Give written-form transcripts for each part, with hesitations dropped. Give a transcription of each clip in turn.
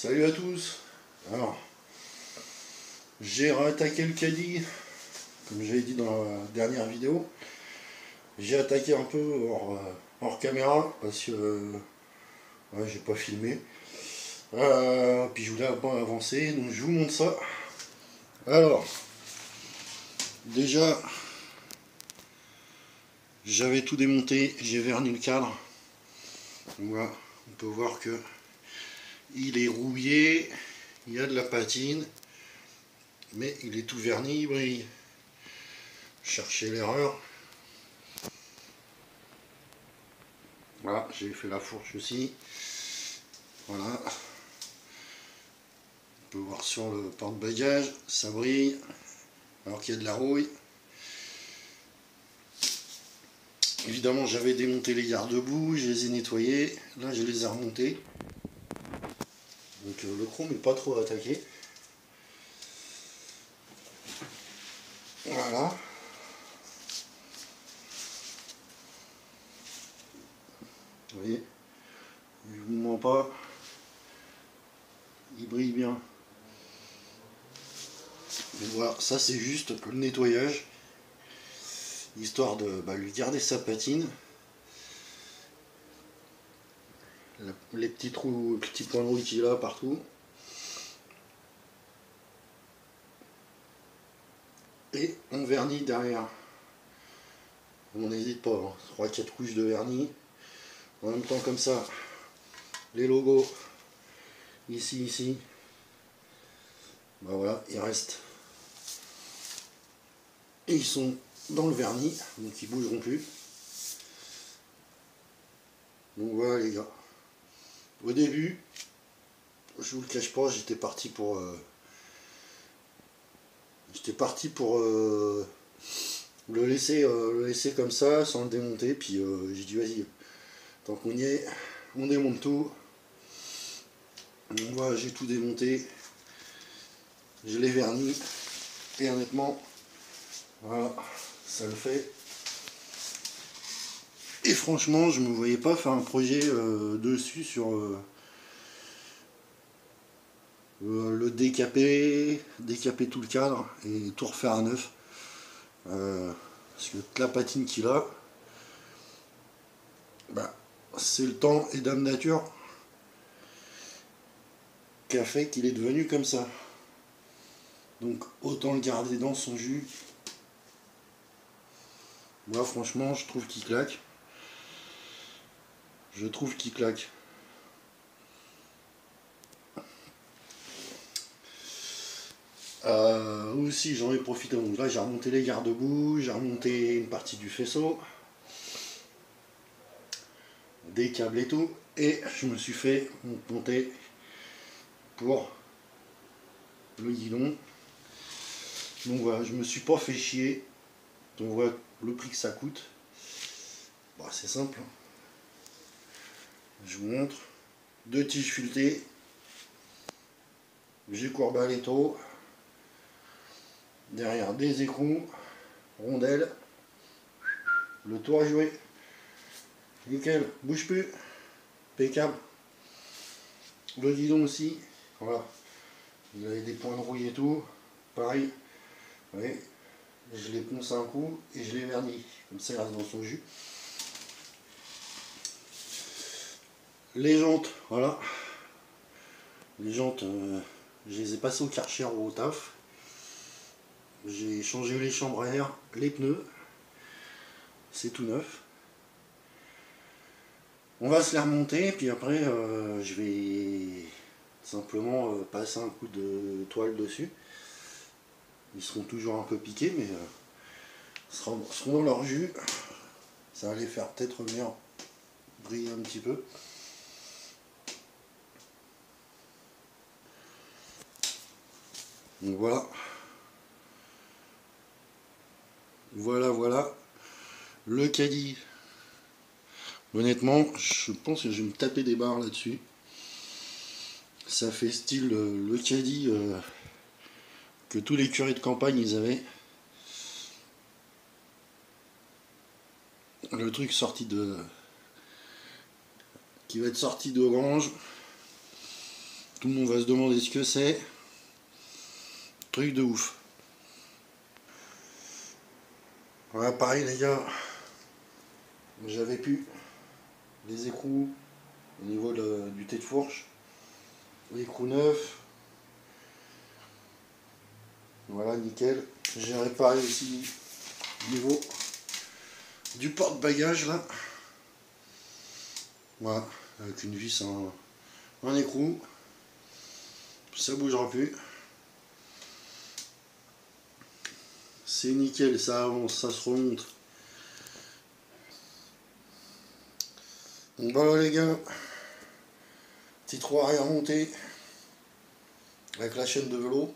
Salut à tous. Alors, j'ai réattaqué le caddie, comme j'avais dit dans la dernière vidéo. J'ai attaqué un peu hors caméra parce que ouais, j'ai pas filmé. Puis je voulais un peu avancer, donc je vous montre ça. Alors, déjà, j'avais tout démonté, j'ai verni le cadre. Donc voilà, on peut voir que il est rouillé, il y a de la patine, mais il est tout verni, il brille. Chercher l'erreur. Voilà, j'ai fait la fourche aussi. Voilà. On peut voir sur le porte-bagages, ça brille, alors qu'il y a de la rouille. Évidemment, j'avais démonté les garde-boue, je les ai nettoyés. Là, je les ai remontés. Donc le chrome n'est pas trop attaqué. Voilà. Vous voyez, je vous mens pas. Il brille bien. Mais voilà, ça c'est juste le nettoyage. Histoire de lui garder sa patine. Les petits trous, petits points de rouille qu'il a partout. Et on vernit derrière. On n'hésite pas, hein. 3-4 couches de vernis. En même temps comme ça, les logos, ici. Ben voilà, ils restent. Et ils sont dans le vernis, donc ils bougeront plus. Donc voilà les gars. Au début, je vous le cache pas, j'étais parti pour le laisser comme ça, sans le démonter. Puis j'ai dit vas-y, tant qu'on y est, on démonte tout. Donc voilà, j'ai tout démonté. Je l'ai verni. Et honnêtement, voilà, ça le fait. Et franchement, je ne me voyais pas faire un projet dessus sur le décaper tout le cadre et tout refaire à neuf. Parce que la patine qu'il a, bah, c'est le temps et Dame Nature qui a fait qu'il est devenu comme ça. Donc autant le garder dans son jus. Moi franchement je trouve qu'il claque. Aussi j'en ai profité, donc là j'ai remonté les garde-boue, j'ai remonté une partie du faisceau, des câbles et tout, et je me suis fait monter pour le guidon. Donc voilà, je me suis pas fait chier. On voit le prix que ça coûte. Bon, c'est simple. Je vous montre. 2 tiges filetées. J'ai courbé à l'étau. Derrière des écrous. Rondelles. Le tour est joué. Nickel. Bouge plus. Impeccable. Le guidon aussi. Voilà. Vous avez des points de rouille et tout. Pareil. Vous voyez, je l'ai poncé un coup et je l'ai verni. Comme ça, il reste dans son jus. Les jantes, voilà. Les jantes, je les ai passées au Karcher ou au taf. J'ai changé les chambres à air, les pneus. C'est tout neuf. On va se les remonter, puis après, je vais simplement passer un coup de toile dessus. Ils seront toujours un peu piqués, mais seront dans leur jus. Ça va les faire peut-être venir briller un petit peu. Donc voilà. Voilà. Le caddie. Honnêtement, je pense que je vais me taper des barres là-dessus. Ça fait style le caddie que tous les curés de campagne ils avaient. Le truc qui va être sorti d'Orange. Tout le monde va se demander ce que c'est. Truc de ouf. Voilà, pareil les gars. J'avais pu les écrous au niveau du thé de fourche. L'écrou neuf. Voilà, nickel. J'ai réparé aussi au niveau du porte-bagages là. Voilà, avec une vis en écrou. Ça bougera plus. C'est nickel, ça avance, ça se remonte. Donc voilà les gars. Petit trou arrière monté. Avec la chaîne de vélo.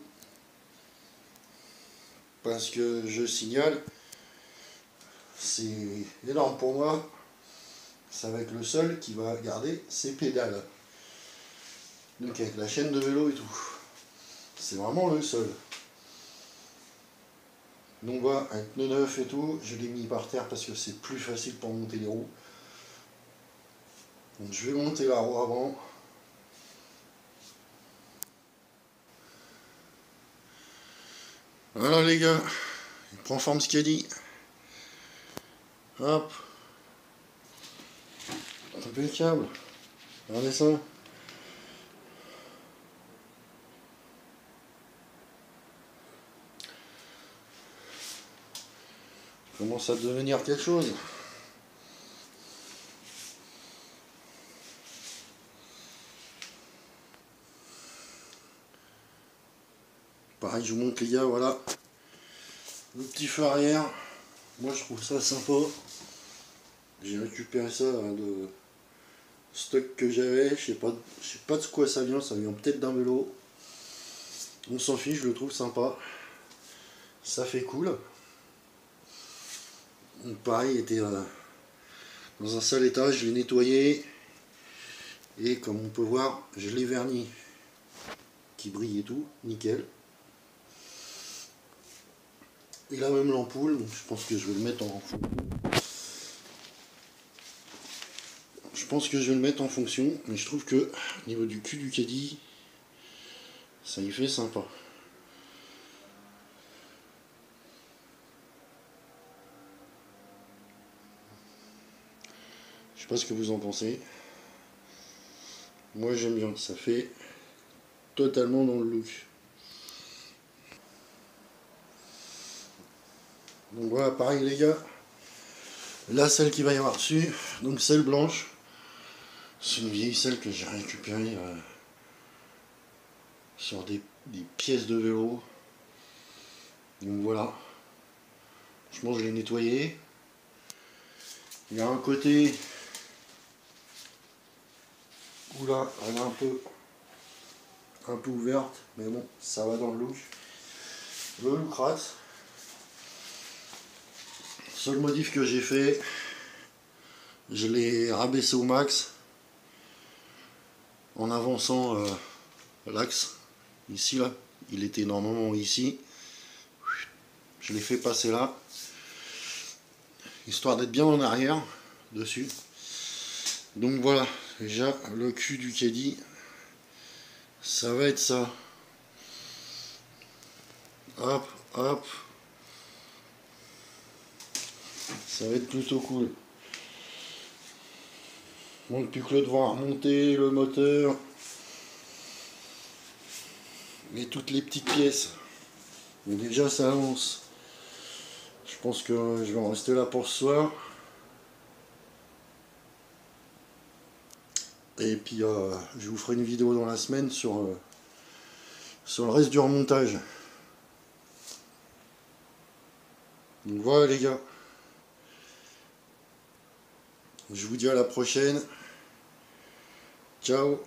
Parce que je signale, c'est énorme pour moi. Ça va être le seul qui va garder ses pédales. Donc avec la chaîne de vélo et tout. C'est vraiment le seul. Donc voilà, un pneu neuf et tout, je l'ai mis par terre parce que c'est plus facile pour monter les roues. Donc je vais monter la roue avant. Voilà les gars, il prend forme ce qu'il a dit. Hop. Impeccable. Regardez ça. Commence à devenir quelque chose. Pareil, je vous montre les gars, voilà. Le petit feu arrière. Moi je trouve ça sympa. J'ai récupéré ça de stock que j'avais. Je sais pas de quoi ça vient peut-être d'un vélo. On s'en fiche, je le trouve sympa. Ça fait cool. Donc pareil, il était dans un sale état, je l'ai nettoyé. Et comme on peut voir, je l'ai verni. Qui brille et tout, nickel. Et là même l'ampoule, donc je pense que je vais le mettre en fonction. Je pense que je vais le mettre en fonction, mais je trouve que au niveau du cul du caddie, ça y fait sympa. Je sais pas ce que vous en pensez. Moi j'aime bien, ça fait totalement dans le look. Donc voilà, pareil les gars. La selle qu'il va y avoir dessus, donc selle blanche. C'est une vieille selle que j'ai récupérée sur des pièces de vélo. Donc voilà. Franchement je l'ai nettoyé. Il y a un côté où là elle est un peu ouverte, mais bon, ça va dans le look. Le look rat. Seul modif que j'ai fait, je l'ai rabaissé au max en avançant l'axe. Ici là, il était normalement ici. Je l'ai fait passer là, histoire d'être bien en arrière dessus. Donc voilà, déjà le cul du caddie, ça va être ça. Hop, hop. Ça va être plutôt cool. Manque plus que le devant à remonter, le moteur. Et toutes les petites pièces. Donc déjà ça avance. Je pense que je vais en rester là pour ce soir. Et puis je vous ferai une vidéo dans la semaine sur le reste du remontage. Donc voilà les gars. Je vous dis à la prochaine. Ciao.